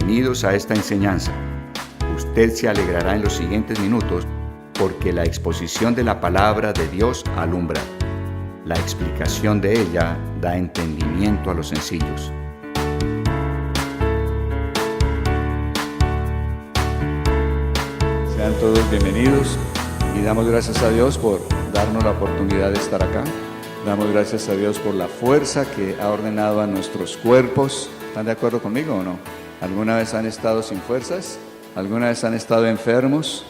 Bienvenidos a esta enseñanza. Usted se alegrará en los siguientes minutos porque la exposición de la palabra de Dios alumbra. La explicación de ella da entendimiento a los sencillos. Sean todos bienvenidos y damos gracias a Dios por darnos la oportunidad de estar acá. Damos gracias a Dios por la fuerza que ha ordenado a nuestros cuerpos. ¿Están de acuerdo conmigo o no? ¿Alguna vez han estado sin fuerzas? ¿Alguna vez han estado enfermos?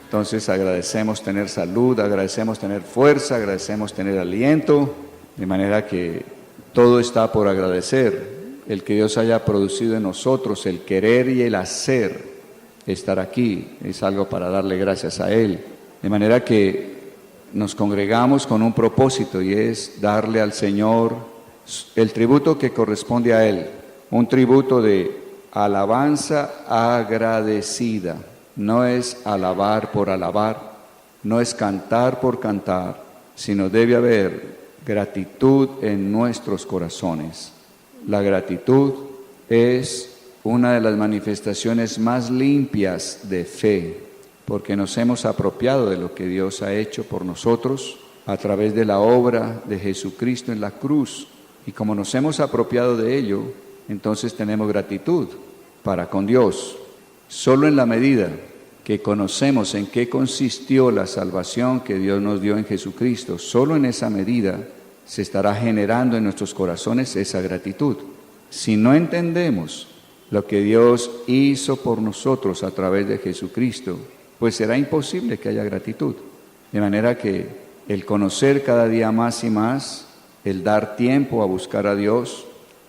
Entonces agradecemos tener salud, agradecemos tener fuerza, agradecemos tener aliento, de manera que todo está por agradecer. El que Dios haya producido en nosotros, el querer y el hacer, estar aquí, es algo para darle gracias a Él. De manera que nos congregamos con un propósito y es darle al Señor el tributo que corresponde a Él, un tributo de alabanza agradecida. No es alabar por alabar, no es cantar por cantar, sino debe haber gratitud en nuestros corazones. La gratitud es una de las manifestaciones más limpias de fe, porque nos hemos apropiado de lo que Dios ha hecho por nosotros a través de la obra de Jesucristo en la cruz. Y como nos hemos apropiado de ello, entonces tenemos gratitud para con Dios. Solo en la medida que conocemos en qué consistió la salvación que Dios nos dio en Jesucristo, solo en esa medida se estará generando en nuestros corazones esa gratitud. Si no entendemos lo que Dios hizo por nosotros a través de Jesucristo, pues será imposible que haya gratitud. De manera que el conocer cada día más y más, el dar tiempo a buscar a Dios,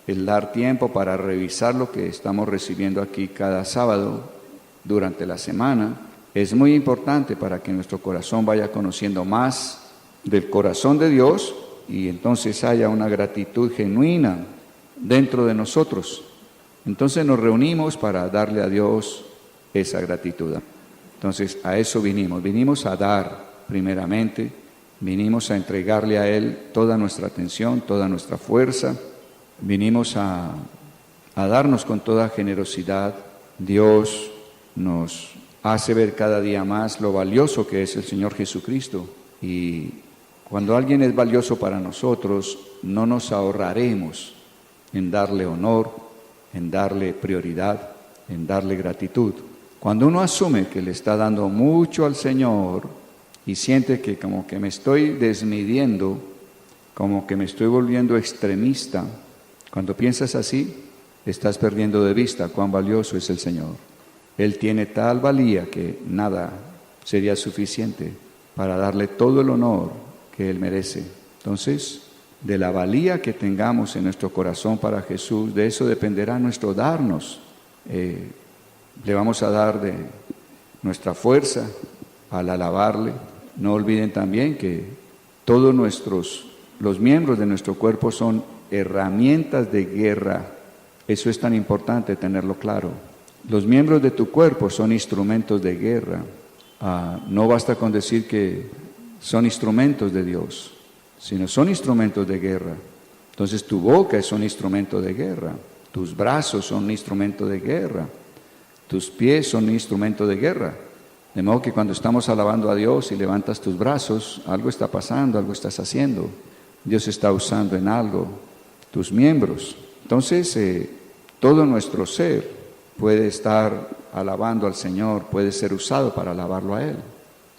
el dar tiempo para revisar lo que estamos recibiendo aquí cada sábado durante la semana, es muy importante para que nuestro corazón vaya conociendo más del corazón de Dios y entonces haya una gratitud genuina dentro de nosotros. Entonces nos reunimos para darle a Dios esa gratitud. Entonces a eso vinimos a dar primeramente, vinimos a entregarle a Él toda nuestra atención, toda nuestra fuerza, vinimos a darnos con toda generosidad. Dios nos hace ver cada día más lo valioso que es el Señor Jesucristo, y cuando alguien es valioso para nosotros, no nos ahorraremos en darle honor, en darle prioridad, en darle gratitud. Cuando uno asume que le está dando mucho al Señor y siente que como que me estoy desmidiendo, como que me estoy volviendo extremista, cuando piensas así, estás perdiendo de vista cuán valioso es el Señor. Él tiene tal valía que nada sería suficiente para darle todo el honor que Él merece. Entonces, de la valía que tengamos en nuestro corazón para Jesús, de eso dependerá nuestro darnos. Le vamos a dar de nuestra fuerza al alabarle. No olviden también que todos los miembros de nuestro cuerpo son herramientas de guerra. Eso es tan importante tenerlo claro. Los miembros de tu cuerpo son instrumentos de guerra. No basta con decir que son instrumentos de Dios, sino son instrumentos de guerra. Entonces tu boca es un instrumento de guerra, tus brazos son un instrumento de guerra, tus pies son un instrumento de guerra. De modo que cuando estamos alabando a Dios y levantas tus brazos, algo está pasando, algo estás haciendo. Dios está usando en algo tus miembros. Entonces todo nuestro ser puede estar alabando al Señor, puede ser usado para alabarlo a Él.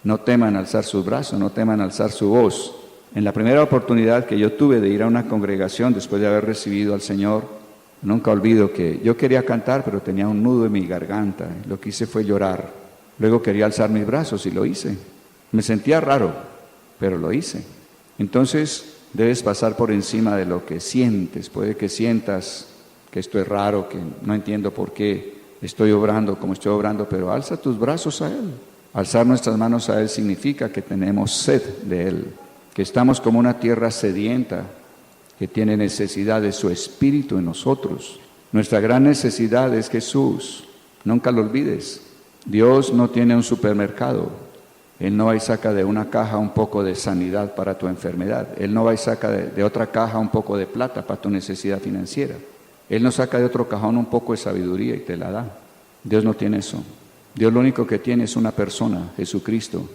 No teman alzar sus brazos, no teman alzar su voz. En la primera oportunidad que yo tuve de ir a una congregación después de haber recibido al Señor, nunca olvido que yo quería cantar, pero tenía un nudo en mi garganta. Lo que hice fue llorar. Luego quería alzar mis brazos y lo hice. Me sentía raro, pero lo hice. Entonces debes pasar por encima de lo que sientes. Puede que sientas que esto es raro, que no entiendo por qué estoy obrando como estoy obrando, pero alza tus brazos a Él. Alzar nuestras manos a Él significa que tenemos sed de Él, que estamos como una tierra sedienta que tiene necesidad de su Espíritu en nosotros. Nuestra gran necesidad es Jesús. Nunca lo olvides. Dios no tiene un supermercado. Él no va y saca de una caja un poco de sanidad para tu enfermedad. Él no va y saca de otra caja un poco de plata para tu necesidad financiera. Él no saca de otro cajón un poco de sabiduría y te la da. Dios no tiene eso. Dios lo único que tiene es una persona, Jesucristo,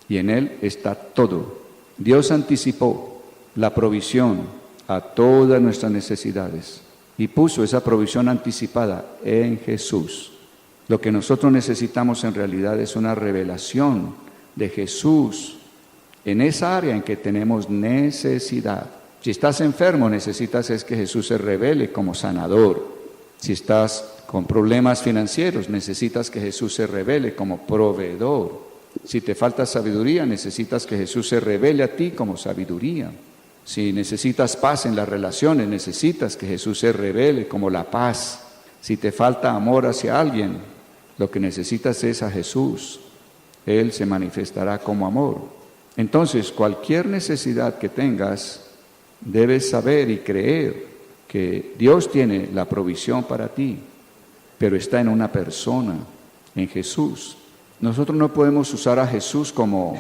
y en Él está todo. Dios anticipó la provisión a todas nuestras necesidades y puso esa provisión anticipada en Jesús. Lo que nosotros necesitamos en realidad es una revelación de Jesús en esa área en que tenemos necesidad. Si estás enfermo, necesitas es que Jesús se revele como sanador. Si estás con problemas financieros, necesitas que Jesús se revele como proveedor. Si te falta sabiduría, necesitas que Jesús se revele a ti como sabiduría. Si necesitas paz en las relaciones, necesitas que Jesús se revele como la paz. Si te falta amor hacia alguien, lo que necesitas es a Jesús. Él se manifestará como amor. Entonces, cualquier necesidad que tengas, debes saber y creer que Dios tiene la provisión para ti, pero está en una persona, en Jesús. Nosotros no podemos usar a Jesús como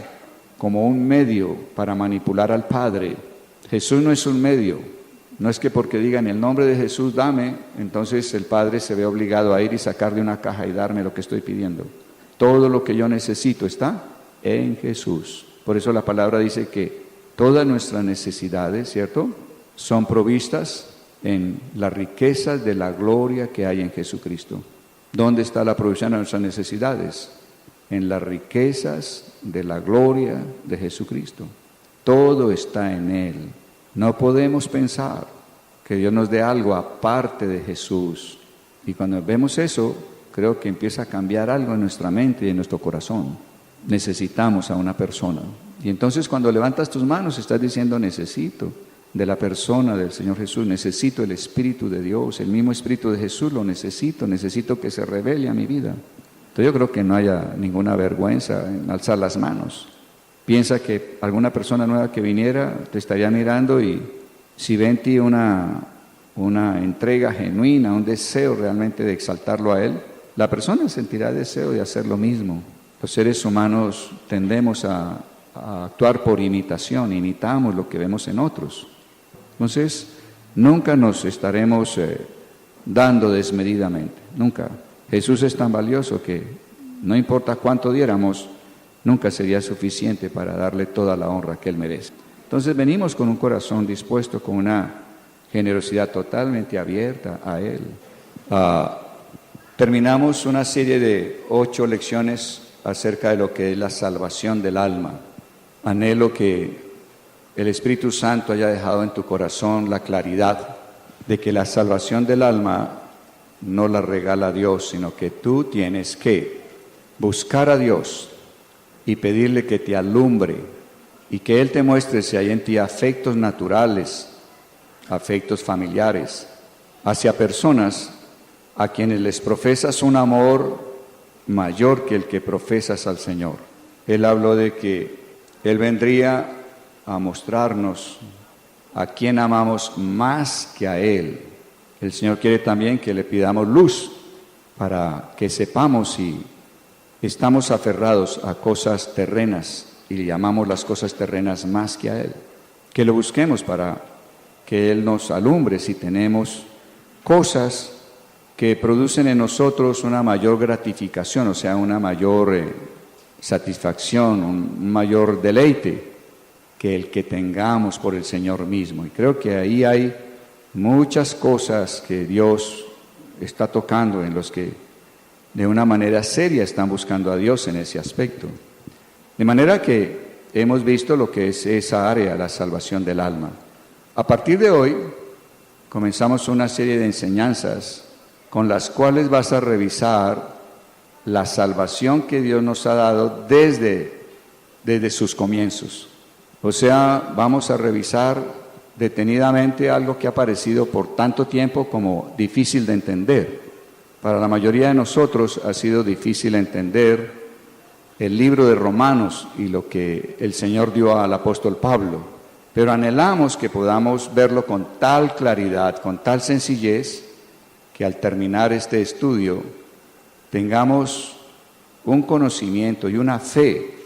un medio para manipular al Padre. Jesús no es un medio. No es que porque digan el nombre de Jesús dame, entonces el Padre se ve obligado a ir y sacar de una caja y darme lo que estoy pidiendo. Todo lo que yo necesito está en Jesús. Por eso la palabra dice que todas nuestras necesidades, ¿cierto?, son provistas en las riquezas de la gloria que hay en Jesucristo. ¿Dónde está la provisión de nuestras necesidades? En las riquezas de la gloria de Jesucristo. Todo está en Él. No podemos pensar que Dios nos dé algo aparte de Jesús. Y cuando vemos eso, creo que empieza a cambiar algo en nuestra mente y en nuestro corazón. Necesitamos a una persona. Y entonces cuando levantas tus manos estás diciendo necesito de la persona del Señor Jesús, necesito el Espíritu de Dios, el mismo Espíritu de Jesús lo necesito que se revele a mi vida. Entonces yo creo que no haya ninguna vergüenza en alzar las manos. Piensa que alguna persona nueva que viniera te estaría mirando y si ve en ti una entrega genuina, un deseo realmente de exaltarlo a Él, la persona sentirá deseo de hacer lo mismo. Los seres humanos tendemos a actuar por imitación, imitamos lo que vemos en otros. Entonces, nunca nos estaremos dando desmedidamente, nunca. Jesús es tan valioso que no importa cuánto diéramos, nunca sería suficiente para darle toda la honra que Él merece. Entonces venimos con un corazón dispuesto, con una generosidad totalmente abierta a Él. Terminamos una serie de 8 lecciones acerca de lo que es la salvación del alma. Anhelo que el Espíritu Santo haya dejado en tu corazón la claridad de que la salvación del alma no la regala Dios, sino que tú tienes que buscar a Dios y pedirle que te alumbre y que Él te muestre si hay en ti afectos naturales, afectos familiares, hacia personas a quienes les profesas un amor mayor que el que profesas al Señor. Él habló de que Él vendría a mostrarnos a quién amamos más que a Él. El Señor quiere también que le pidamos luz para que sepamos si estamos aferrados a cosas terrenas y le llamamos las cosas terrenas más que a Él. Que lo busquemos para que Él nos alumbre si tenemos cosas que producen en nosotros una mayor gratificación, o sea, una mayor satisfacción, un mayor deleite que el que tengamos por el Señor mismo. Y creo que ahí hay muchas cosas que Dios está tocando en los que de una manera seria están buscando a Dios en ese aspecto. De manera que hemos visto lo que es esa área, la salvación del alma. A partir de hoy comenzamos una serie de enseñanzas con las cuales vas a revisar la salvación que Dios nos ha dado desde sus comienzos. O sea, vamos a revisar detenidamente algo que ha parecido por tanto tiempo como difícil de entender. Para la mayoría de nosotros ha sido difícil entender el libro de Romanos y lo que el Señor dio al apóstol Pablo. Pero anhelamos que podamos verlo con tal claridad, con tal sencillez, que al terminar este estudio tengamos un conocimiento y una fe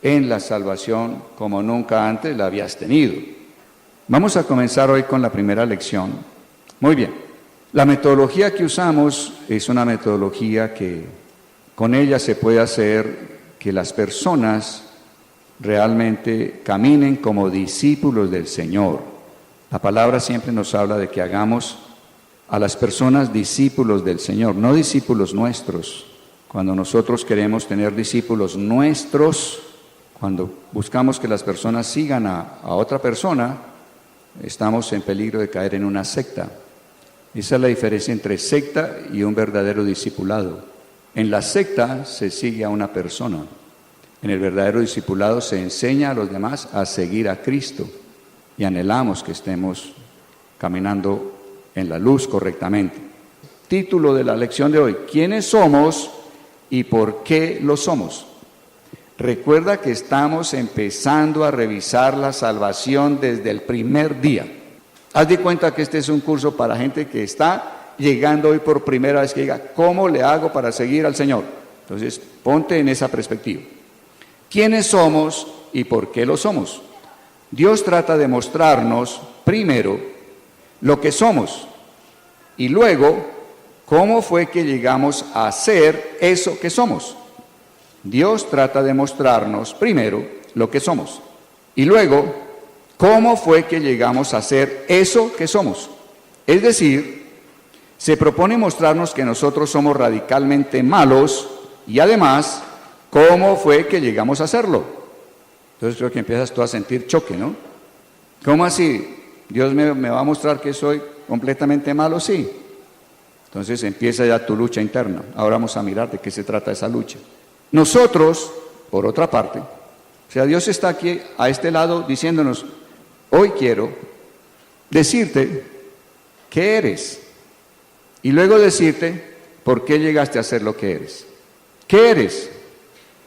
en la salvación como nunca antes la habías tenido. Vamos a comenzar hoy con la primera lección. Muy bien, La metodología que usamos es una metodología que con ella se puede hacer que las personas realmente caminen como discípulos del Señor. La palabra siempre nos habla de que hagamos a las personas discípulos del Señor, no discípulos nuestros. Cuando nosotros queremos tener discípulos nuestros, cuando buscamos que las personas sigan a otra persona, estamos en peligro de caer en una secta. Esa es la diferencia entre secta y un verdadero discipulado. En la secta se sigue a una persona. En el verdadero discipulado se enseña a los demás a seguir a Cristo. Y anhelamos que estemos caminando en la luz correctamente. Título de la lección de hoy: ¿quiénes somos y por qué lo somos? Recuerda que estamos empezando a revisar la salvación desde el primer día. Haz de cuenta que este es un curso para gente que está llegando hoy por primera vez, que diga, ¿cómo le hago para seguir al Señor? Entonces, ponte en esa perspectiva. ¿Quiénes somos y por qué lo somos? Dios trata de mostrarnos primero lo que somos y luego cómo fue que llegamos a ser eso que somos. Dios trata de mostrarnos primero lo que somos y luego cómo fue que llegamos a ser eso que somos. Es decir, se propone mostrarnos que nosotros somos radicalmente malos y además cómo fue que llegamos a serlo. Entonces creo que empiezas tú a sentir choque, ¿no? ¿Cómo así? ¿Dios me va a mostrar que soy completamente malo? Sí. Entonces empieza ya tu lucha interna. Ahora vamos a mirar de qué se trata esa lucha. Nosotros, por otra parte, o sea, Dios está aquí a este lado diciéndonos, hoy quiero decirte qué eres y luego decirte por qué llegaste a ser lo que eres. ¿Qué eres?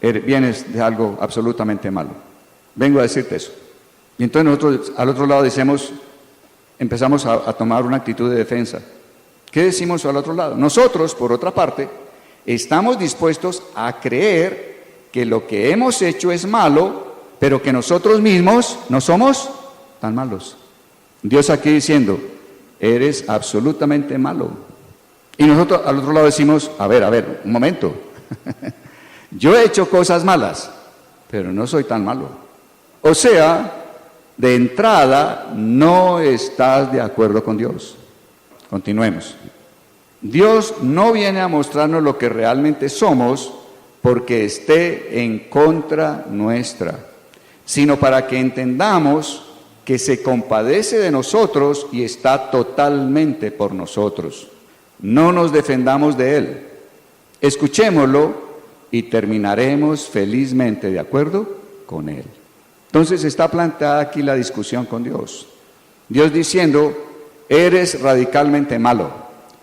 Vienes de algo absolutamente malo. Vengo a decirte eso. Y entonces nosotros al otro lado empezamos a tomar una actitud de defensa. ¿Qué decimos al otro lado? Nosotros, por otra parte, estamos dispuestos a creer que lo que hemos hecho es malo, pero que nosotros mismos no somos tan malos. Dios aquí diciendo, eres absolutamente malo. Y nosotros al otro lado decimos, a ver, un momento. Yo he hecho cosas malas, pero no soy tan malo. O sea, de entrada no estás de acuerdo con Dios. Continuemos. Dios no viene a mostrarnos lo que realmente somos porque esté en contra nuestra, sino para que entendamos que se compadece de nosotros y está totalmente por nosotros. No nos defendamos de Él. Escuchémoslo y terminaremos felizmente de acuerdo con Él. Entonces está planteada aquí la discusión con Dios. Dios diciendo, eres radicalmente malo.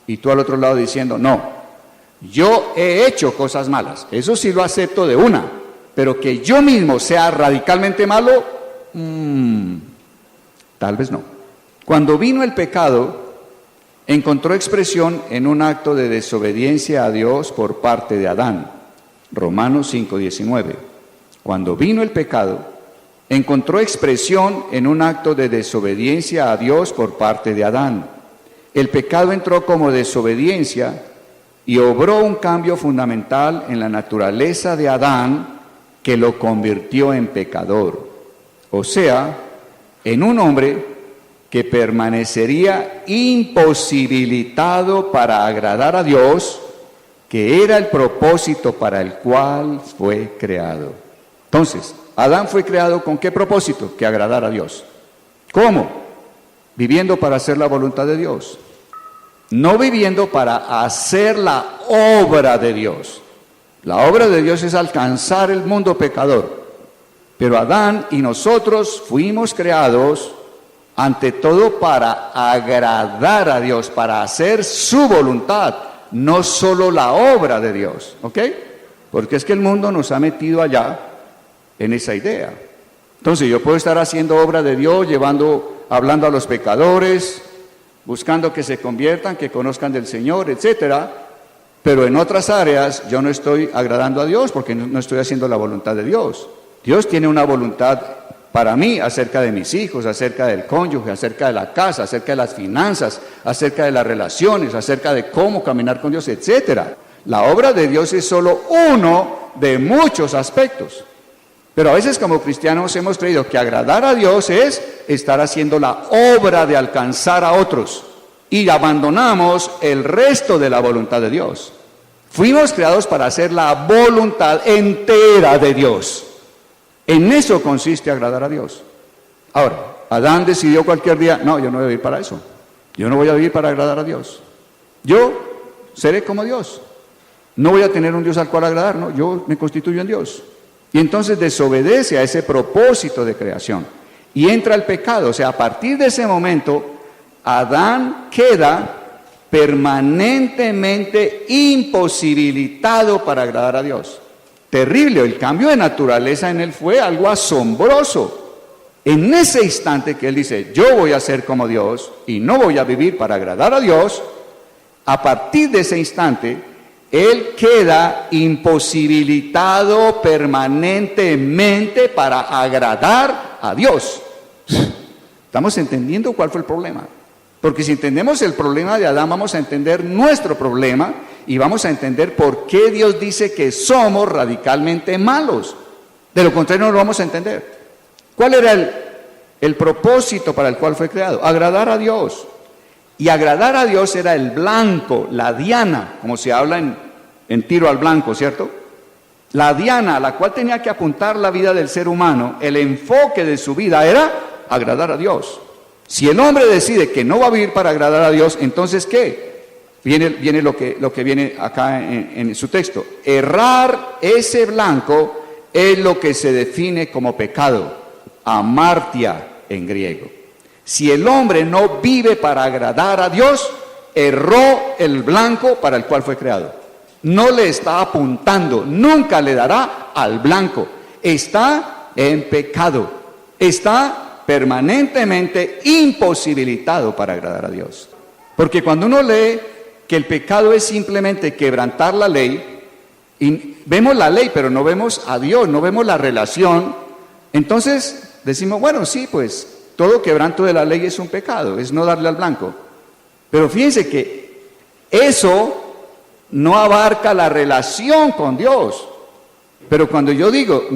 Y tú al otro lado diciendo, no, yo he hecho cosas malas. Eso sí lo acepto de una. Pero que yo mismo sea radicalmente malo, tal vez no. Cuando vino el pecado, encontró expresión en un acto de desobediencia a Dios por parte de Adán. Romanos 5:19. Cuando vino el pecado, encontró expresión en un acto de desobediencia a Dios por parte de Adán. El pecado entró como desobediencia y obró un cambio fundamental en la naturaleza de Adán que lo convirtió en pecador. O sea, en un hombre que permanecería imposibilitado para agradar a Dios, que era el propósito para el cual fue creado. Entonces, Adán fue creado ¿con qué propósito? Que agradara a Dios. ¿Cómo? Viviendo para hacer la voluntad de Dios. No viviendo para hacer la obra de Dios. La obra de Dios es alcanzar el mundo pecador. Pero Adán y nosotros fuimos creados ante todo para agradar a Dios, para hacer su voluntad, no solo la obra de Dios, ¿ok? Porque es que el mundo nos ha metido allá en esa idea. Entonces yo puedo estar haciendo obra de Dios, hablando a los pecadores, buscando que se conviertan, que conozcan del Señor, etcétera, pero en otras áreas yo no estoy agradando a Dios porque no estoy haciendo la voluntad de Dios. Dios tiene una voluntad para mí acerca de mis hijos, acerca del cónyuge, acerca de la casa, acerca de las finanzas, acerca de las relaciones, acerca de cómo caminar con Dios, etc. La obra de Dios es solo uno de muchos aspectos. Pero a veces como cristianos hemos creído que agradar a Dios es estar haciendo la obra de alcanzar a otros y abandonamos el resto de la voluntad de Dios. Fuimos creados para hacer la voluntad entera de Dios. En eso consiste agradar a Dios. Ahora, Adán decidió cualquier día, no, yo no voy a vivir para eso. Yo no voy a vivir para agradar a Dios. Yo seré como Dios. No voy a tener un Dios al cual agradar, no, yo me constituyo en Dios. Y entonces desobedece a ese propósito de creación. Y entra el pecado, o sea, a partir de ese momento, Adán queda permanentemente imposibilitado para agradar a Dios. Terrible, el cambio de naturaleza en él fue algo asombroso. En ese instante que él dice, yo voy a ser como Dios y no voy a vivir para agradar a Dios, a partir de ese instante, él queda imposibilitado permanentemente para agradar a Dios. ¿Estamos entendiendo cuál fue el problema? Porque si entendemos el problema de Adán, vamos a entender nuestro problema y vamos a entender por qué Dios dice que somos radicalmente malos. De lo contrario no lo vamos a entender. ¿Cuál era el propósito para el cual fue creado? Agradar a Dios. Y agradar a Dios era el blanco, la diana, como se habla en tiro al blanco, ¿cierto? La diana a la cual tenía que apuntar la vida del ser humano, el enfoque de su vida era agradar a Dios. Si el hombre decide que no va a vivir para agradar a Dios, entonces ¿qué? Viene lo que viene acá en su texto. Errar ese blanco es lo que se define como pecado, amartia en griego. Si el hombre no vive para agradar a Dios, erró el blanco para el cual fue creado. No le está apuntando, nunca le dará al blanco. Está en pecado, está permanentemente imposibilitado para agradar a Dios. Porque cuando uno lee que el pecado es simplemente quebrantar la ley, y vemos la ley pero no vemos a Dios, no vemos la relación, entonces decimos, bueno, sí, pues todo quebranto de la ley es un pecado, es no darle al blanco. Pero fíjense que eso no abarca la relación con Dios. Pero cuando yo digo,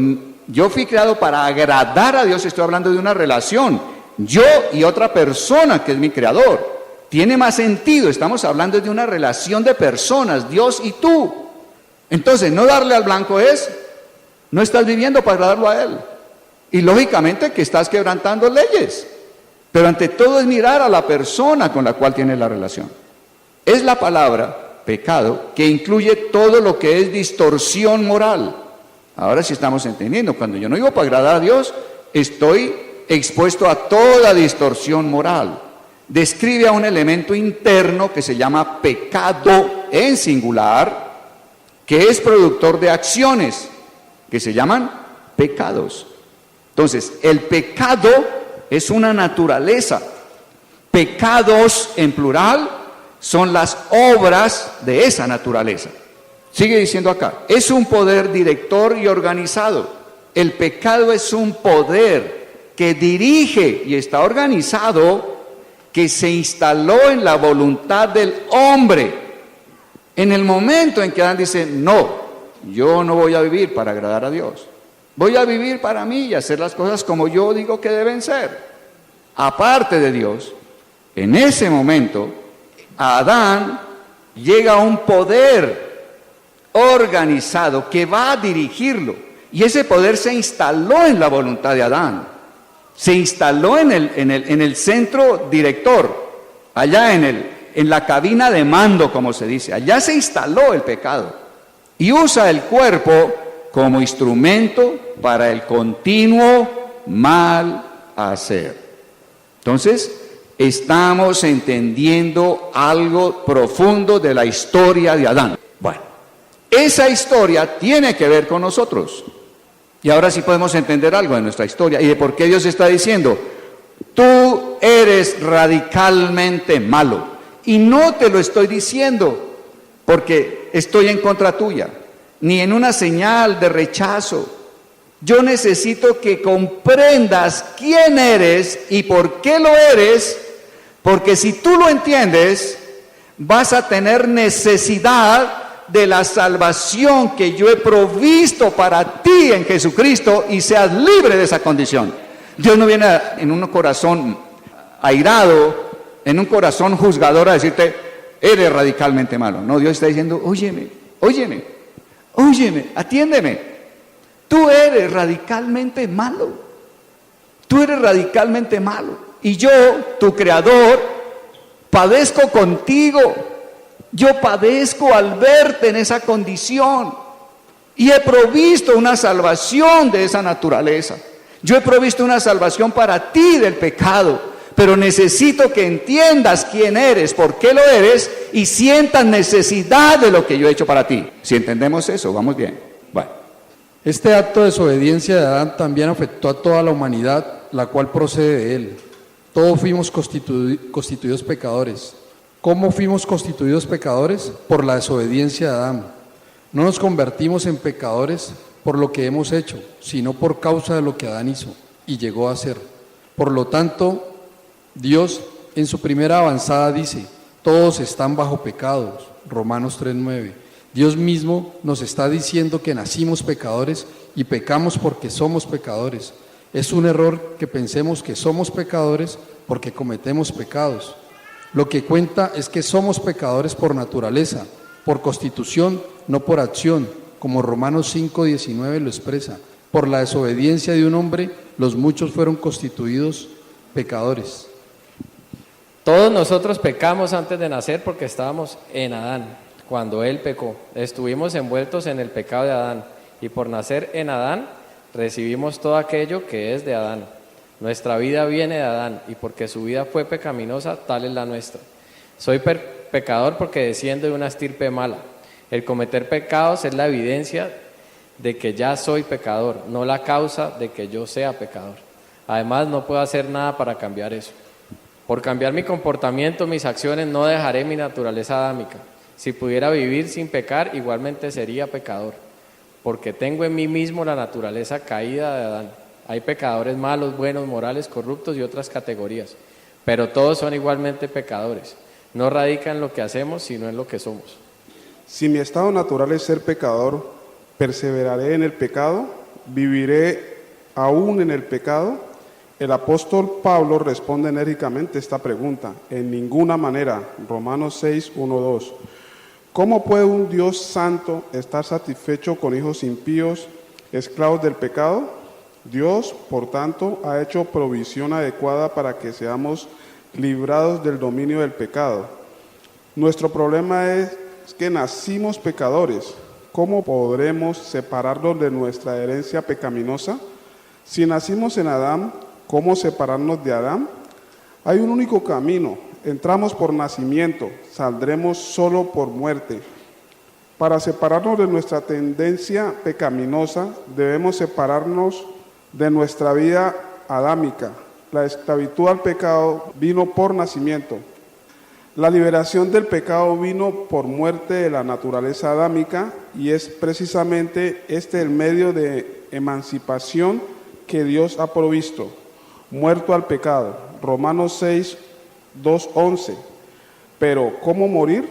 yo fui creado para agradar a Dios, estoy hablando de una relación, yo y otra persona que es mi creador. Tiene más sentido, estamos hablando de una relación de personas, Dios y tú. Entonces, no darle al blanco es, no estás viviendo para agradarlo a Él. Y lógicamente que estás quebrantando leyes. Pero ante todo es mirar a la persona con la cual tienes la relación. Es la palabra pecado que incluye todo lo que es distorsión moral. Ahora sí estamos entendiendo, cuando yo no vivo para agradar a Dios, estoy expuesto a toda distorsión moral. Describe a un elemento interno que se llama pecado en singular, que es productor de acciones que se llaman pecados. Entonces, el pecado es una naturaleza. Pecados en plural son las obras de esa naturaleza. Sigue diciendo acá, es un poder director y organizado. El pecado es un poder que dirige y está organizado, que se instaló en la voluntad del hombre. En el momento en que Adán dice, no, yo no voy a vivir para agradar a Dios. Voy a vivir para mí y hacer las cosas como yo digo que deben ser, aparte de Dios. En ese momento, a Adán llega un poder organizado que va a dirigirlo. Y ese poder se instaló en la voluntad de Adán. Se instaló en el centro director, allá en la cabina de mando, como se dice. Allá se instaló el pecado. Y usa el cuerpo como instrumento para el continuo mal hacer. Entonces, estamos entendiendo algo profundo de la historia de Adán. Bueno, esa historia tiene que ver con nosotros. Y ahora sí podemos entender algo de nuestra historia y de por qué Dios está diciendo, tú eres radicalmente malo. Y no te lo estoy diciendo porque estoy en contra tuya, ni en una señal de rechazo. Yo necesito que comprendas quién eres y por qué lo eres, porque si tú lo entiendes, vas a tener necesidad de la salvación que yo he provisto para ti en Jesucristo y seas libre de esa condición. Dios no viene en un corazón airado, en un corazón juzgador a decirte, eres radicalmente malo. No, Dios está diciendo, óyeme, atiéndeme. Tú eres radicalmente malo. Tú eres radicalmente malo. Y yo, tu creador, padezco contigo. Yo padezco al verte en esa condición. Y he provisto una salvación de esa naturaleza. Yo he provisto una salvación para ti del pecado. Pero necesito que entiendas quién eres, por qué lo eres y sientas necesidad de lo que yo he hecho para ti. Si entendemos eso, vamos bien. Bueno. Este acto de desobediencia de Adán también afectó a toda la humanidad, la cual procede de él. Todos fuimos constituidos pecadores. ¿Cómo fuimos constituidos pecadores? Por la desobediencia de Adán. No nos convertimos en pecadores por lo que hemos hecho, sino por causa de lo que Adán hizo y llegó a hacer. Por lo tanto, Dios en su primera avanzada dice, todos están bajo pecados, Romanos 3:9. Dios mismo nos está diciendo que nacimos pecadores y pecamos porque somos pecadores. Es un error que pensemos que somos pecadores porque cometemos pecados. Lo que cuenta es que somos pecadores por naturaleza, por constitución, no por acción, como Romanos 5:19 lo expresa. Por la desobediencia de un hombre, los muchos fueron constituidos pecadores. Todos nosotros pecamos antes de nacer porque estábamos en Adán, cuando él pecó. Estuvimos envueltos en el pecado de Adán y por nacer en Adán recibimos todo aquello que es de Adán. Nuestra vida viene de Adán y porque su vida fue pecaminosa, tal es la nuestra. Soy pecador porque desciendo de una estirpe mala. El cometer pecados es la evidencia de que ya soy pecador, no la causa de que yo sea pecador. Además, no puedo hacer nada para cambiar eso. Por cambiar mi comportamiento, mis acciones, no dejaré mi naturaleza adámica. Si pudiera vivir sin pecar, igualmente sería pecador, porque tengo en mí mismo la naturaleza caída de Adán. Hay pecadores malos, buenos, morales, corruptos y otras categorías, pero todos son igualmente pecadores. No radica en lo que hacemos, sino en lo que somos. Si mi estado natural es ser pecador, ¿perseveraré en el pecado? ¿Viviré aún en el pecado? El apóstol Pablo responde enérgicamente esta pregunta: en ninguna manera. Romanos 6, 1, 2. ¿Cómo puede un Dios santo estar satisfecho con hijos impíos, esclavos del pecado? Dios, por tanto, ha hecho provisión adecuada para que seamos librados del dominio del pecado. Nuestro problema es que nacimos pecadores. ¿Cómo podremos separarnos de nuestra herencia pecaminosa? Si nacimos en Adán, ¿cómo separarnos de Adán? Hay un único camino. Entramos por nacimiento, saldremos solo por muerte. Para separarnos de nuestra tendencia pecaminosa, debemos separarnos de nuestra vida adámica. La esclavitud al pecado vino por nacimiento. La liberación del pecado vino por muerte de la naturaleza adámica y es precisamente este el medio de emancipación que Dios ha provisto. Muerto al pecado. Romanos 6, 2, 11. Pero, ¿cómo morir?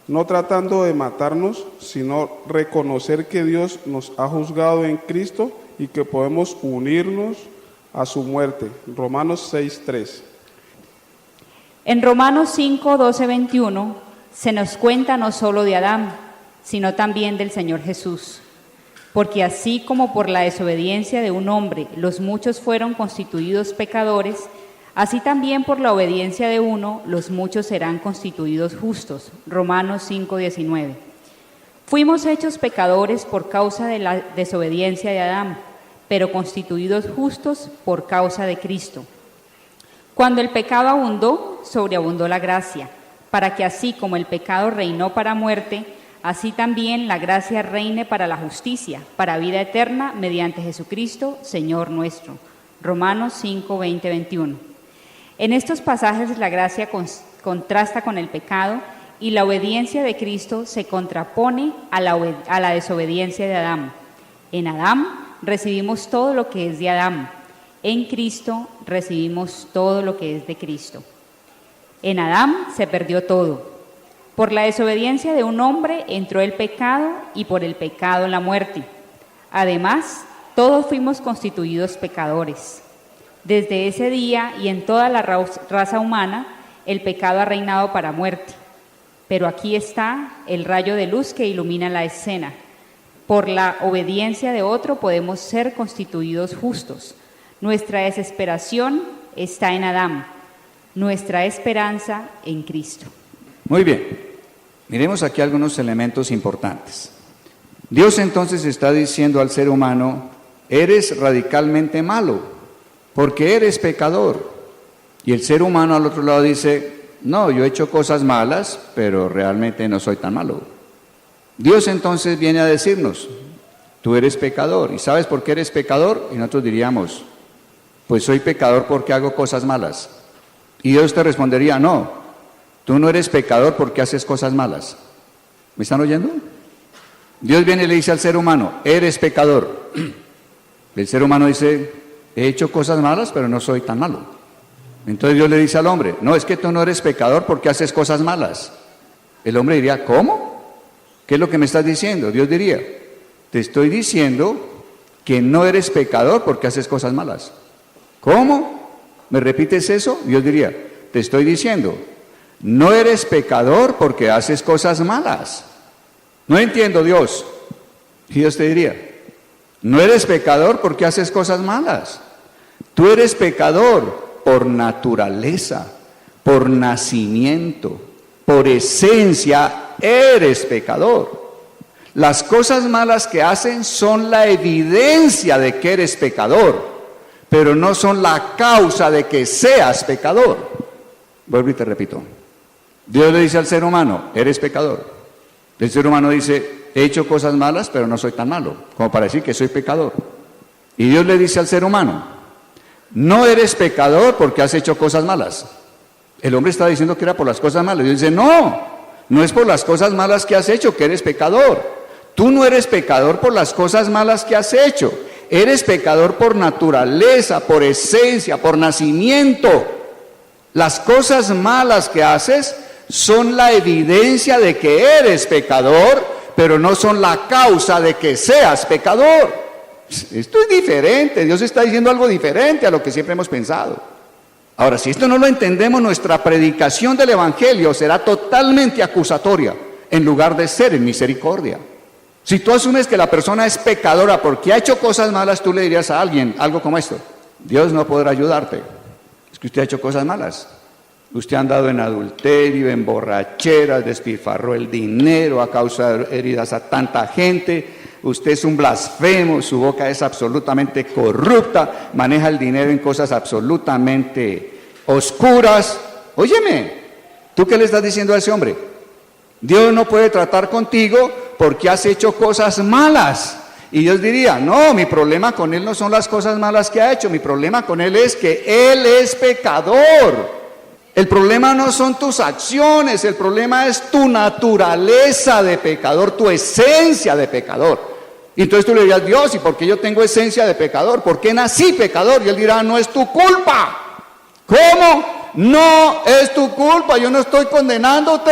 No tratando de matarnos, sino reconocer que Dios nos ha juzgado en Cristo y que podemos unirnos a su muerte. Romanos 6, 3. En Romanos 5, 12, 21 se nos cuenta no solo de Adán, sino también del Señor Jesús. Porque así como por la desobediencia de un hombre los muchos fueron constituidos pecadores, así también por la obediencia de uno los muchos serán constituidos justos. Romanos 5, 19. Fuimos hechos pecadores por causa de la desobediencia de Adán, pero constituidos justos por causa de Cristo. Cuando el pecado abundó, sobreabundó la gracia, para que así como el pecado reinó para muerte, así también la gracia reine para la justicia, para vida eterna, mediante Jesucristo, Señor nuestro. Romanos 5, 20, 21. En estos pasajes la gracia contrasta con el pecado y la obediencia de Cristo se contrapone a la desobediencia de Adán. En Adán recibimos todo lo que es de Adán. En Cristo recibimos todo lo que es de Cristo. En Adán se perdió todo. Por la desobediencia de un hombre entró el pecado y por el pecado la muerte. Además, todos fuimos constituidos pecadores. Desde ese día y en toda la raza humana, el pecado ha reinado para muerte. Pero aquí está el rayo de luz que ilumina la escena. Por la obediencia de otro podemos ser constituidos justos. Nuestra desesperación está en Adán, nuestra esperanza en Cristo. Muy bien, miremos aquí algunos elementos importantes. Dios entonces está diciendo al ser humano, eres radicalmente malo, porque eres pecador. Y el ser humano al otro lado dice, no, yo he hecho cosas malas, pero realmente no soy tan malo. Dios entonces viene a decirnos, tú eres pecador. ¿Y sabes por qué eres pecador? Y nosotros diríamos, pues soy pecador porque hago cosas malas. Y Dios te respondería, no, tú no eres pecador porque haces cosas malas. ¿Me están oyendo? Dios viene y le dice al ser humano, eres pecador. El ser humano dice, he hecho cosas malas, pero no soy tan malo. Entonces Dios le dice al hombre, no, es que tú no eres pecador porque haces cosas malas. El hombre diría, ¿cómo? ¿Qué es lo que me estás diciendo? Dios diría, te estoy diciendo que no eres pecador porque haces cosas malas. ¿Cómo? ¿Me repites eso? Dios diría, te estoy diciendo, no eres pecador porque haces cosas malas. No entiendo, Dios. Y Dios te diría, no eres pecador porque haces cosas malas. Tú eres pecador por naturaleza, por nacimiento, por esencia, eres pecador. Las cosas malas que hacen son la evidencia de que eres pecador, pero no son la causa de que seas pecador. Vuelvo y te repito. Dios le dice al ser humano, eres pecador. El ser humano dice, he hecho cosas malas, pero no soy tan malo, como para decir que soy pecador. Y Dios le dice al ser humano, no eres pecador porque has hecho cosas malas. El hombre está diciendo que era por las cosas malas. Dios dice, no, no es por las cosas malas que has hecho que eres pecador. Tú no eres pecador por las cosas malas que has hecho. Eres pecador por naturaleza, por esencia, por nacimiento. Las cosas malas que haces son la evidencia de que eres pecador, pero no son la causa de que seas pecador. Esto es diferente, Dios está diciendo algo diferente a lo que siempre hemos pensado. Ahora, si esto no lo entendemos, nuestra predicación del Evangelio será totalmente acusatoria, en lugar de ser en misericordia. Si tú asumes que la persona es pecadora porque ha hecho cosas malas, tú le dirías a alguien algo como esto, Dios no podrá ayudarte, es que usted ha hecho cosas malas. Usted ha andado en adulterio, en borracheras, despilfarró el dinero, ha causado heridas a tanta gente. Usted es un blasfemo, su boca es absolutamente corrupta, maneja el dinero en cosas absolutamente oscuras. Óyeme, ¿tú qué le estás diciendo a ese hombre? Dios no puede tratar contigo porque has hecho cosas malas. Y Dios diría, no, mi problema con él no son las cosas malas que ha hecho, mi problema con él es que él es pecador. El problema no son tus acciones, el problema es tu naturaleza de pecador, tu esencia de pecador. Y entonces tú le dirías, Dios, ¿y por qué yo tengo esencia de pecador? ¿Por qué nací pecador? Y él dirá, no es tu culpa. ¿Cómo? No es tu culpa, yo no estoy condenándote,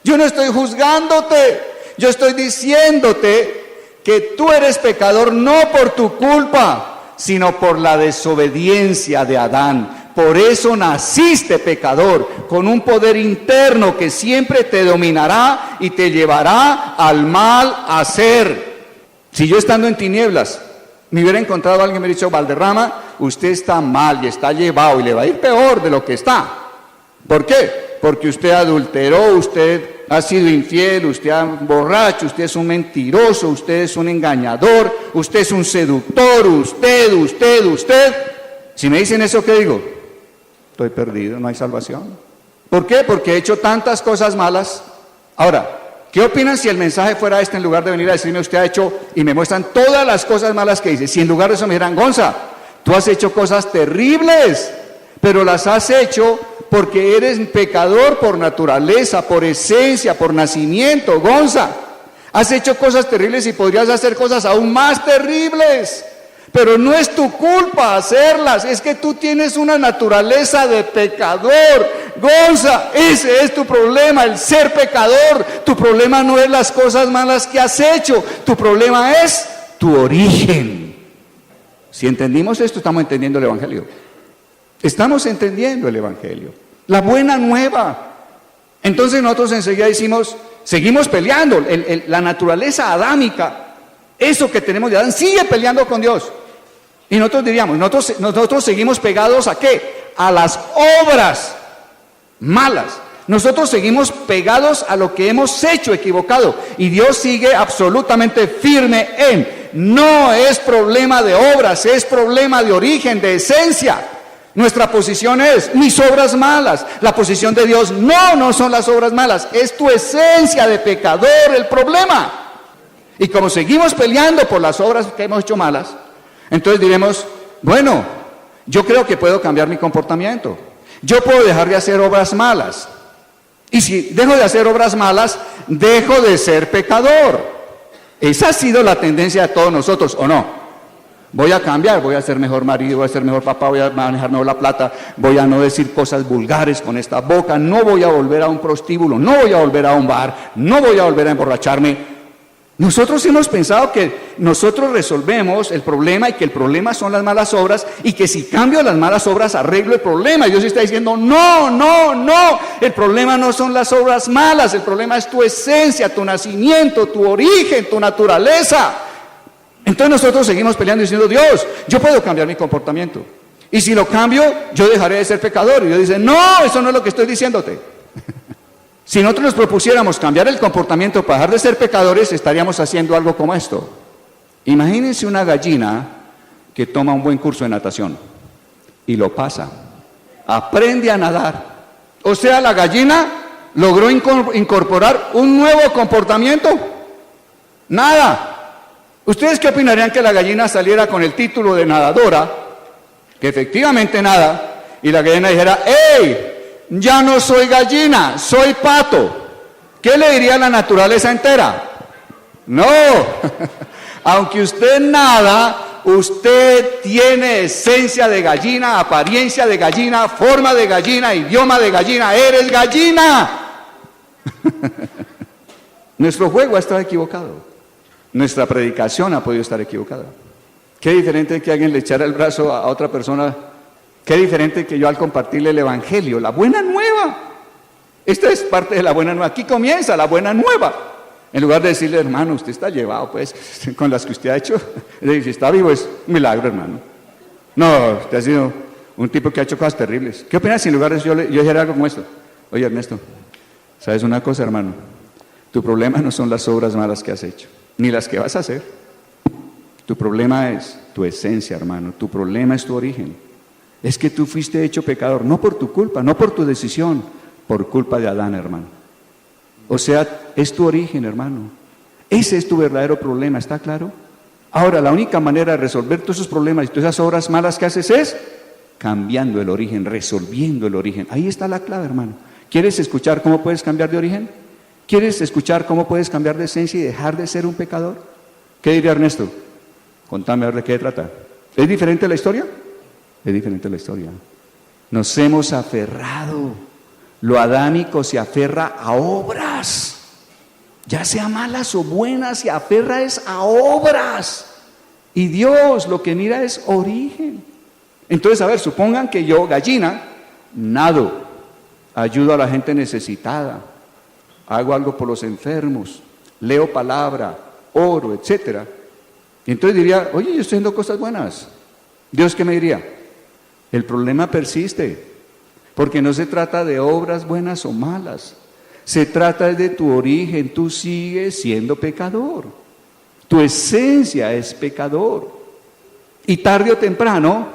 yo no estoy juzgándote, yo estoy diciéndote que tú eres pecador no por tu culpa, sino por la desobediencia de Adán. Por eso naciste pecador, con un poder interno que siempre te dominará y te llevará al mal hacer. Si yo estando en tinieblas me hubiera encontrado a alguien que me hubiera dicho, Valderrama, usted está mal y está llevado y le va a ir peor de lo que está. ¿Por qué? Porque usted adulteró, usted ha sido infiel, usted es borracho, usted es un mentiroso, usted es un engañador, usted es un seductor, usted. Si me dicen eso, ¿qué digo? Estoy perdido, no hay salvación. ¿Por qué? Porque he hecho tantas cosas malas. Ahora, ¿qué opinan si el mensaje fuera este en lugar de venir a decirme usted ha hecho y me muestran todas las cosas malas que hice? Si en lugar de eso me dijeran, Gonza, tú has hecho cosas terribles, pero las has hecho porque eres pecador por naturaleza, por esencia, por nacimiento, Gonza. Has hecho cosas terribles y podrías hacer cosas aún más terribles. Pero no es tu culpa hacerlas, es que tú tienes una naturaleza de pecador. Gonza, ese es tu problema, el ser pecador. Tu problema no es las cosas malas que has hecho, tu problema es tu origen. Si entendimos esto, estamos entendiendo el Evangelio. Estamos entendiendo el Evangelio, la buena nueva. Entonces nosotros enseguida decimos, seguimos peleando, la naturaleza adámica. Eso que tenemos de Adán sigue peleando con Dios. Y nosotros diríamos, nosotros seguimos pegados ¿a qué? A las obras malas. Nosotros seguimos pegados a lo que hemos hecho equivocado. Y Dios sigue absolutamente firme en, no es problema de obras, es problema de origen, de esencia. Nuestra posición es, mis obras malas. La posición de Dios, no son las obras malas, es tu esencia de pecador el problema. Y como seguimos peleando por las obras que hemos hecho malas, entonces diremos, bueno, yo creo que puedo cambiar mi comportamiento. Yo puedo dejar de hacer obras malas. Y si dejo de hacer obras malas, dejo de ser pecador. Esa ha sido la tendencia de todos nosotros, ¿o no? Voy a cambiar, voy a ser mejor marido, voy a ser mejor papá, voy a manejar mejor la plata, voy a no decir cosas vulgares con esta boca, no voy a volver a un prostíbulo, no voy a volver a un bar, no voy a volver a emborracharme. Nosotros hemos pensado que nosotros resolvemos el problema y que el problema son las malas obras y que si cambio las malas obras arreglo el problema. Y Dios está diciendo, no, el problema no son las obras malas, el problema es tu esencia, tu nacimiento, tu origen, tu naturaleza. Entonces nosotros seguimos peleando diciendo, Dios, yo puedo cambiar mi comportamiento. Y si lo cambio, yo dejaré de ser pecador. Y Dios dice, no, eso no es lo que estoy diciéndote. Si nosotros nos propusiéramos cambiar el comportamiento para dejar de ser pecadores, estaríamos haciendo algo como esto. Imagínense una gallina que toma un buen curso de natación y lo pasa, aprende a nadar. O sea, la gallina logró incorporar un nuevo comportamiento. Nada. ¿Ustedes qué opinarían que la gallina saliera con el título de nadadora, que efectivamente nada, y la gallina dijera, ¡hey! Ya no soy gallina, soy pato. ¿Qué le diría a la naturaleza entera? No, aunque usted nada, usted tiene esencia de gallina, apariencia de gallina, forma de gallina, idioma de gallina, eres gallina. Nuestro juego ha estado equivocado, nuestra predicación ha podido estar equivocada. Qué diferente que alguien le echara el brazo a otra persona. Qué diferente que yo al compartirle el Evangelio, la buena nueva. Esta es parte de la buena nueva. Aquí comienza la buena nueva. En lugar de decirle, hermano, usted está llevado pues con las que usted ha hecho. Si está vivo es un milagro, hermano. No, usted ha sido un tipo que ha hecho cosas terribles. ¿Qué opinas si en lugar de eso yo dijera algo como esto? Oye, Ernesto, ¿sabes una cosa, hermano? Tu problema no son las obras malas que has hecho, ni las que vas a hacer. Tu problema es tu esencia, hermano. Tu problema es tu origen. Es que tú fuiste hecho pecador, no por tu culpa, no por tu decisión, por culpa de Adán, hermano. O sea, es tu origen, hermano. Ese es tu verdadero problema, ¿está claro? Ahora, la única manera de resolver todos esos problemas y todas esas obras malas que haces es cambiando el origen, resolviendo el origen. Ahí está la clave, hermano. ¿Quieres escuchar cómo puedes cambiar de origen? ¿Quieres escuchar cómo puedes cambiar de esencia y dejar de ser un pecador? ¿Qué diría Ernesto? Contame a ver de qué trata. ¿Es diferente la historia? Es diferente la historia. Nos hemos aferrado. Lo adámico se aferra a obras. Ya sea malas o buenas, se aferra es a obras. Y Dios lo que mira es origen. Entonces, a ver, supongan que yo, gallina, nado, ayudo a la gente necesitada, hago algo por los enfermos, leo palabra, oro, etc. Y entonces diría, oye, yo estoy haciendo cosas buenas. ¿Dios qué me diría? El problema persiste, porque no se trata de obras buenas o malas, se trata de tu origen. Tú sigues siendo pecador, tu esencia es pecador, y tarde o temprano,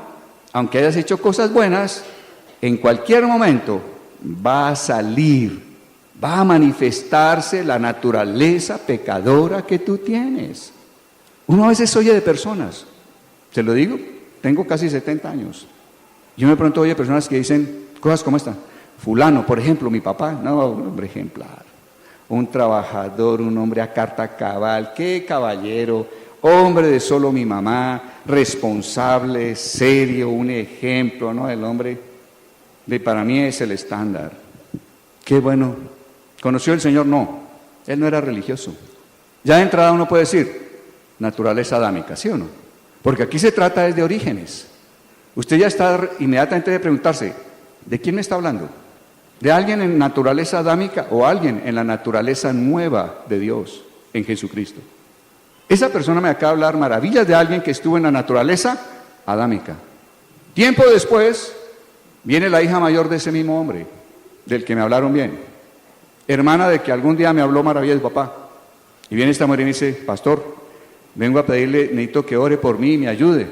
aunque hayas hecho cosas buenas, en cualquier momento va a salir, va a manifestarse la naturaleza pecadora que tú tienes. Uno a veces oye de personas, se lo digo, tengo casi 70 años. Yo me pregunto, oye, personas que dicen cosas como esta. Fulano, por ejemplo, mi papá, no, un hombre ejemplar. un trabajador, un hombre a carta cabal, qué caballero, hombre de solo mi mamá, responsable, serio, un ejemplo, ¿no? El hombre para mí es el estándar. Qué bueno. ¿Conoció el Señor? No. Él no era religioso. Ya de entrada uno puede decir, naturaleza adámica, ¿sí o no? Porque aquí se trata de orígenes. Usted ya está inmediatamente de preguntarse, ¿de quién me está hablando? ¿De alguien en naturaleza adámica o alguien en la naturaleza nueva de Dios, en Jesucristo? Esa persona me acaba de hablar maravillas de alguien que estuvo en la naturaleza adámica. Tiempo después, viene la hija mayor de ese mismo hombre, del que me hablaron bien, hermana de que algún día me habló maravillas de papá. Y viene esta mujer y me dice, pastor, vengo a pedirle, necesito que ore por mí y me ayude.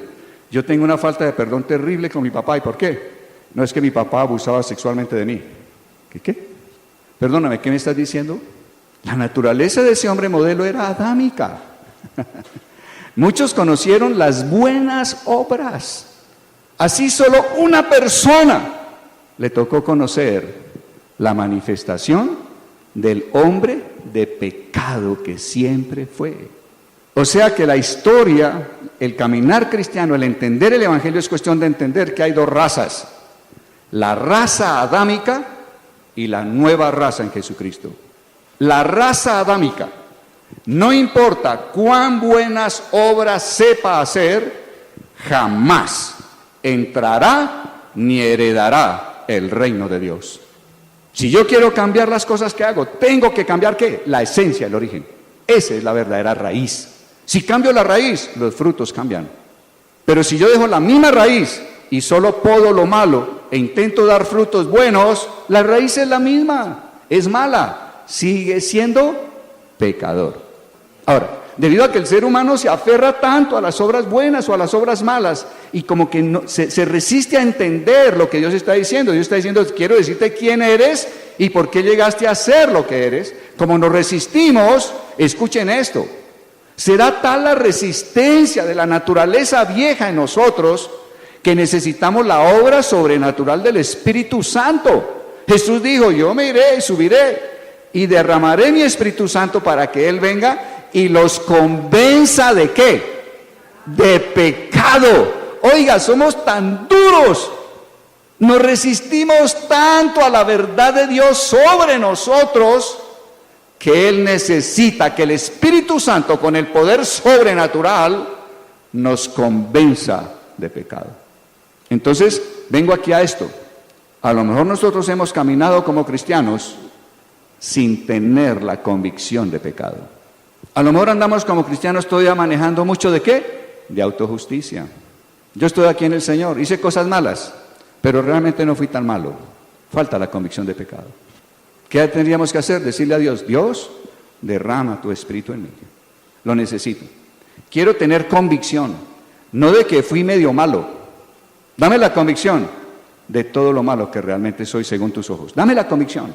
Yo tengo una falta de perdón terrible con mi papá. ¿Y por qué? No es que mi papá abusaba sexualmente de mí. ¿Qué? Perdóname, ¿qué me estás diciendo? La naturaleza de ese hombre modelo era adámica. Muchos conocieron las buenas obras. Así solo una persona le tocó conocer la manifestación del hombre de pecado que siempre fue. O sea que la historia, el caminar cristiano, el entender el evangelio es cuestión de entender que hay dos razas: la raza adámica y la nueva raza en Jesucristo. La raza adámica, no importa cuán buenas obras sepa hacer, jamás entrará ni heredará el reino de Dios. Si yo quiero cambiar las cosas que hago, tengo que cambiar ¿qué? La esencia, el origen. Esa es la verdadera raíz. Si cambio la raíz, los frutos cambian. Pero si yo dejo la misma raíz y solo podo lo malo e intento dar frutos buenos, la raíz es la misma, es mala, sigue siendo pecador. Ahora, debido a que el ser humano se aferra tanto a las obras buenas o a las obras malas y como que no, se resiste a entender lo que Dios está diciendo. Dios está diciendo, quiero decirte quién eres y por qué llegaste a ser lo que eres. Como nos resistimos, escuchen esto, será tal la resistencia de la naturaleza vieja en nosotros que necesitamos la obra sobrenatural del Espíritu Santo. Jesús dijo, yo me iré y subiré y derramaré mi Espíritu Santo para que Él venga y los convenza ¿de qué? De pecado. Oiga, somos tan duros, nos resistimos tanto a la verdad de Dios sobre nosotros, que Él necesita que el Espíritu Santo con el poder sobrenatural nos convenza de pecado. Entonces, vengo aquí a esto. A lo mejor nosotros hemos caminado como cristianos sin tener la convicción de pecado. A lo mejor andamos como cristianos todavía manejando mucho ¿de qué? De autojusticia. Yo estoy aquí en el Señor, hice cosas malas, pero realmente no fui tan malo. Falta la convicción de pecado. ¿Qué tendríamos que hacer? Decirle a Dios, Dios, derrama tu Espíritu en mí. Lo necesito. Quiero tener convicción, no de que fui medio malo. Dame la convicción de todo lo malo que realmente soy según tus ojos. Dame la convicción.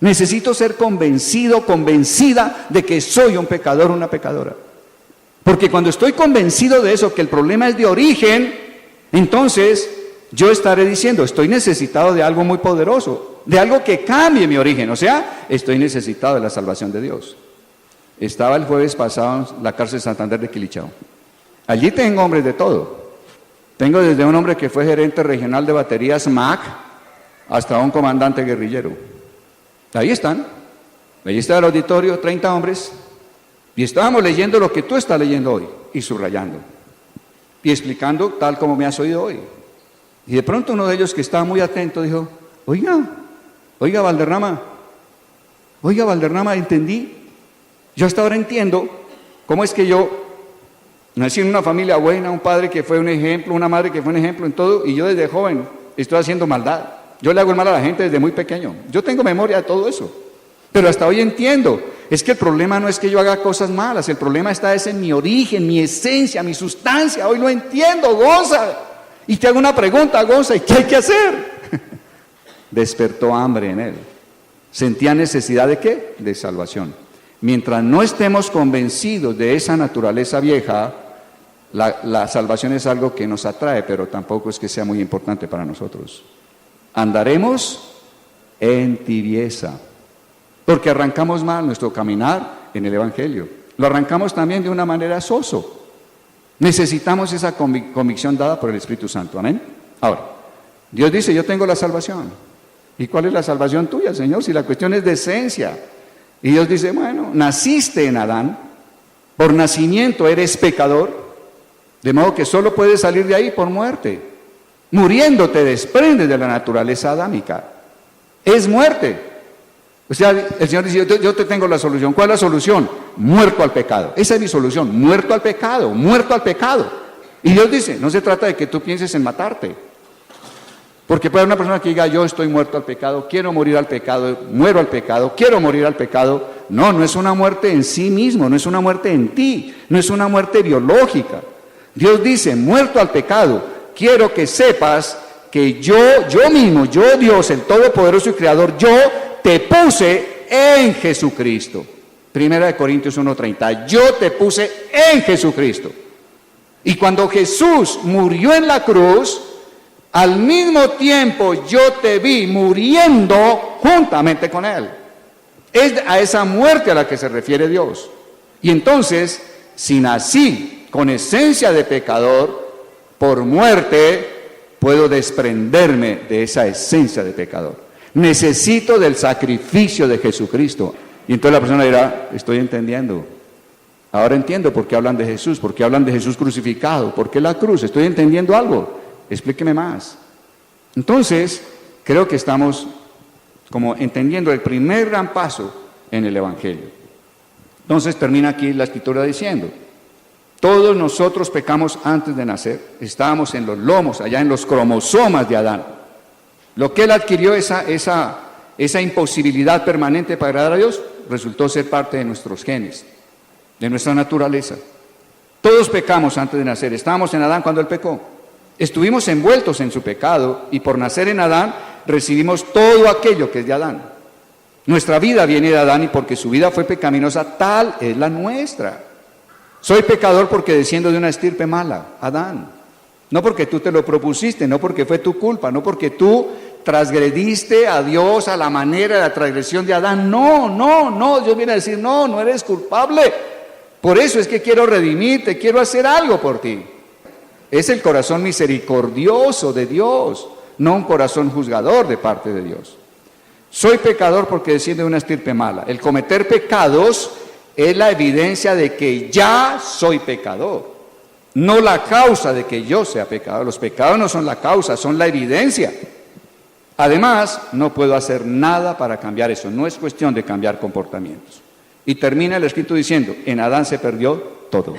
Necesito ser convencido, convencida de que soy un pecador, una pecadora. Porque cuando estoy convencido de eso, que el problema es de origen, entonces yo estaré diciendo, estoy necesitado de algo muy poderoso, de algo que cambie mi origen. O sea, estoy necesitado de la salvación de Dios. Estaba el jueves pasado en la cárcel Santander de Quilichao. Allí tengo hombres de todo. Tengo desde un hombre que fue gerente regional de baterías MAC hasta un comandante guerrillero. Ahí están. Allí está el auditorio, 30 hombres. Y estábamos leyendo lo que tú estás leyendo hoy y subrayando. Y explicando tal como me has oído hoy. Y de pronto uno de ellos que estaba muy atento dijo, oiga Valderrama, entendí. Yo hasta ahora entiendo cómo es que yo nací en una familia buena, un padre que fue un ejemplo, una madre que fue un ejemplo en todo, y yo desde joven estoy haciendo maldad. Yo le hago el mal a la gente desde muy pequeño. Yo tengo memoria de todo eso. Pero hasta hoy entiendo, es que el problema no es que yo haga cosas malas, el problema está en mi origen, mi esencia, mi sustancia. Hoy lo entiendo, Gonza. Y te hago una pregunta, Gonza, ¿y qué hay que hacer? Despertó hambre en él. Sentía necesidad ¿de qué? De salvación. Mientras no estemos convencidos de esa naturaleza vieja, la salvación es algo que nos atrae, pero tampoco es que sea muy importante para nosotros. Andaremos en tibieza. porque arrancamos mal nuestro caminar en el Evangelio. Lo arrancamos también de una manera soso. Necesitamos esa convicción dada por el Espíritu Santo. Amén. Ahora, Dios dice, yo tengo la salvación. ¿Y cuál es la salvación tuya, Señor? Si la cuestión es de esencia. Y Dios dice, bueno, naciste en Adán, por nacimiento eres pecador, de modo que solo puedes salir de ahí por muerte. Muriendo te desprendes de la naturaleza adámica. Es muerte. O sea, el Señor dice, yo te tengo la solución. ¿Cuál es la solución? Muerto al pecado. Esa es mi solución, muerto al pecado, muerto al pecado. Y Dios dice, no se trata de que tú pienses en matarte. Porque puede haber una persona que diga, yo estoy muerto al pecado, quiero morir al pecado, muero al pecado, quiero morir al pecado. No, no es una muerte en sí mismo, no es una muerte en ti, no es una muerte biológica. Dios dice, muerto al pecado, quiero que sepas que yo mismo, yo Dios, el Todopoderoso y Creador, yo te puse en Jesucristo. 1 Corintios 1:30, yo te puse en Jesucristo. Y cuando Jesús murió en la cruz, al mismo tiempo yo te vi muriendo juntamente con Él. Es a esa muerte a la que se refiere Dios. Y entonces, si nací con esencia de pecador, por muerte puedo desprenderme de esa esencia de pecador. Necesito del sacrificio de Jesucristo. Y entonces la persona dirá, estoy entendiendo. Ahora entiendo por qué hablan de Jesús, por qué hablan de Jesús crucificado, por qué la cruz, estoy entendiendo algo. Explíqueme más. Entonces, creo que estamos como entendiendo el primer gran paso en el Evangelio. Entonces termina aquí la Escritura diciendo, todos nosotros pecamos antes de nacer, estábamos en los lomos, allá en los cromosomas de Adán. Lo que él adquirió, esa imposibilidad permanente para agradar a Dios, resultó ser parte de nuestros genes, de nuestra naturaleza. Todos pecamos antes de nacer, estábamos en Adán cuando él pecó. Estuvimos envueltos en su pecado y por nacer en Adán recibimos todo aquello que es de Adán. Nuestra vida viene de Adán y porque su vida fue pecaminosa, tal es la nuestra. Soy pecador porque desciendo de una estirpe mala, Adán. No porque tú te lo propusiste, no porque fue tu culpa, no porque tú transgrediste a Dios a la manera de la transgresión de Adán. No, Dios viene a decir, no eres culpable. Por eso es que quiero redimirte, quiero hacer algo por ti. Es el corazón misericordioso de Dios, no un corazón juzgador de parte de Dios. Soy pecador porque desciende de una estirpe mala. El cometer pecados es la evidencia de que ya soy pecador, no la causa de que yo sea pecador. Los pecados no son la causa, son la evidencia. Además, no puedo hacer nada para cambiar eso, no es cuestión de cambiar comportamientos. Y termina el escrito diciendo, en Adán se perdió todo.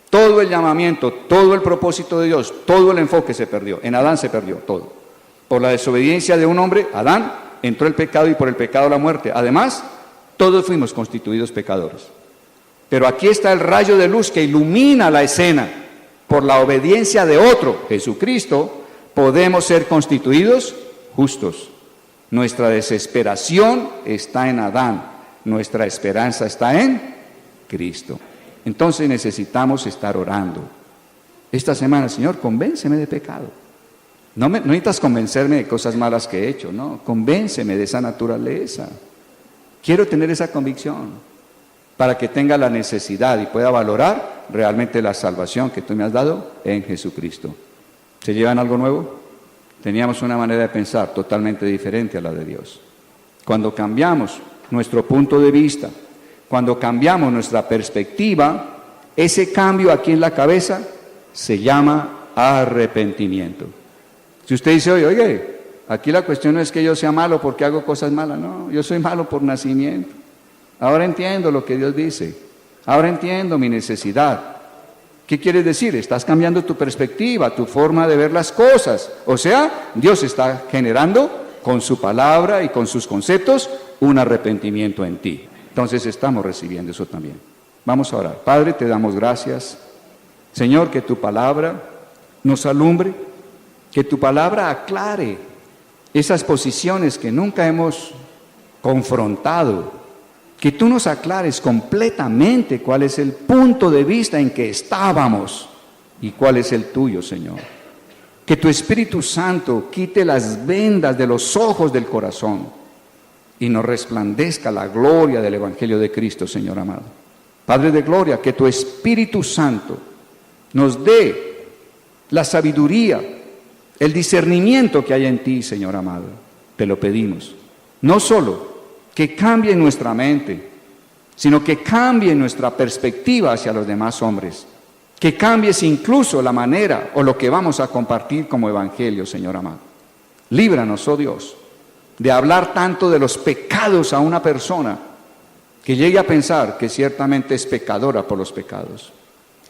Todo el llamamiento, todo el propósito de Dios, todo el enfoque se perdió. En Adán se perdió todo. Por la desobediencia de un hombre, Adán, entró el pecado y por el pecado la muerte. Además, todos fuimos constituidos pecadores. Pero aquí está el rayo de luz que ilumina la escena. Por la obediencia de otro, Jesucristo, podemos ser constituidos justos. Nuestra desesperación está en Adán. Nuestra esperanza está en Cristo. Entonces necesitamos estar orando. Esta semana, Señor, convénceme de pecado. No necesitas convencerme de cosas malas que he hecho, no. Convénceme de esa naturaleza. Quiero tener esa convicción para que tenga la necesidad y pueda valorar realmente la salvación que tú me has dado en Jesucristo. ¿Se llevan algo nuevo? Teníamos una manera de pensar totalmente diferente a la de Dios. Cuando cambiamos nuestro punto de vista, cuando cambiamos nuestra perspectiva, ese cambio aquí en la cabeza se llama arrepentimiento. Si usted dice, oye, aquí la cuestión no es que yo sea malo porque hago cosas malas, no, yo soy malo por nacimiento. Ahora entiendo lo que Dios dice, ahora entiendo mi necesidad. ¿Qué quieres decir? Estás cambiando tu perspectiva, tu forma de ver las cosas. O sea, Dios está generando con su palabra y con sus conceptos un arrepentimiento en ti. Entonces estamos recibiendo eso también. Vamos a orar. Padre, te damos gracias. Señor, que tu palabra nos alumbre, que tu palabra aclare esas posiciones que nunca hemos confrontado, que tú nos aclares completamente cuál es el punto de vista en que estábamos y cuál es el tuyo, Señor. Que tu Espíritu Santo quite las vendas de los ojos del corazón y nos resplandezca la gloria del Evangelio de Cristo, Señor amado. Padre de gloria, que tu Espíritu Santo nos dé la sabiduría, el discernimiento que hay en ti, Señor amado. Te lo pedimos. No solo que cambie nuestra mente, sino que cambie nuestra perspectiva hacia los demás hombres. Que cambies incluso la manera o lo que vamos a compartir como evangelio, Señor amado. Líbranos, oh Dios, de hablar tanto de los pecados a una persona que llegue a pensar que ciertamente es pecadora por los pecados,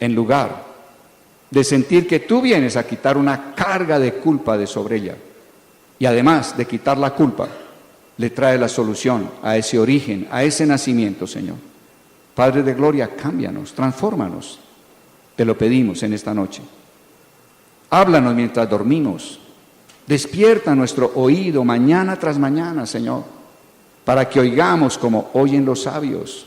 en lugar de sentir que tú vienes a quitar una carga de culpa de sobre ella, y además de quitar la culpa, le trae la solución a ese origen, a ese nacimiento, Señor. Padre de gloria, cámbianos, transfórmanos. Te lo pedimos en esta noche. Háblanos mientras dormimos. Despierta nuestro oído mañana tras mañana, Señor, para que oigamos como oyen los sabios.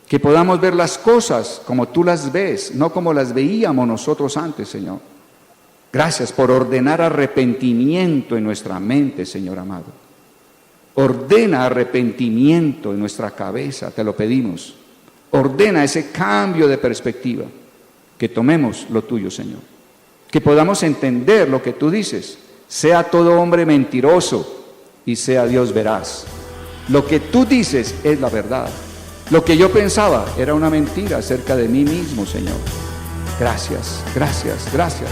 Que podamos ver las cosas como tú las ves, no como las veíamos nosotros antes, Señor. Gracias por ordenar arrepentimiento en nuestra mente, Señor amado. Ordena arrepentimiento en nuestra cabeza, te lo pedimos. Ordena ese cambio de perspectiva. Que tomemos lo tuyo, Señor. Que podamos entender lo que tú dices. Sea todo hombre mentiroso y sea Dios veraz. Lo que tú dices es la verdad. Lo que yo pensaba era una mentira acerca de mí mismo, Señor. Gracias, gracias, gracias.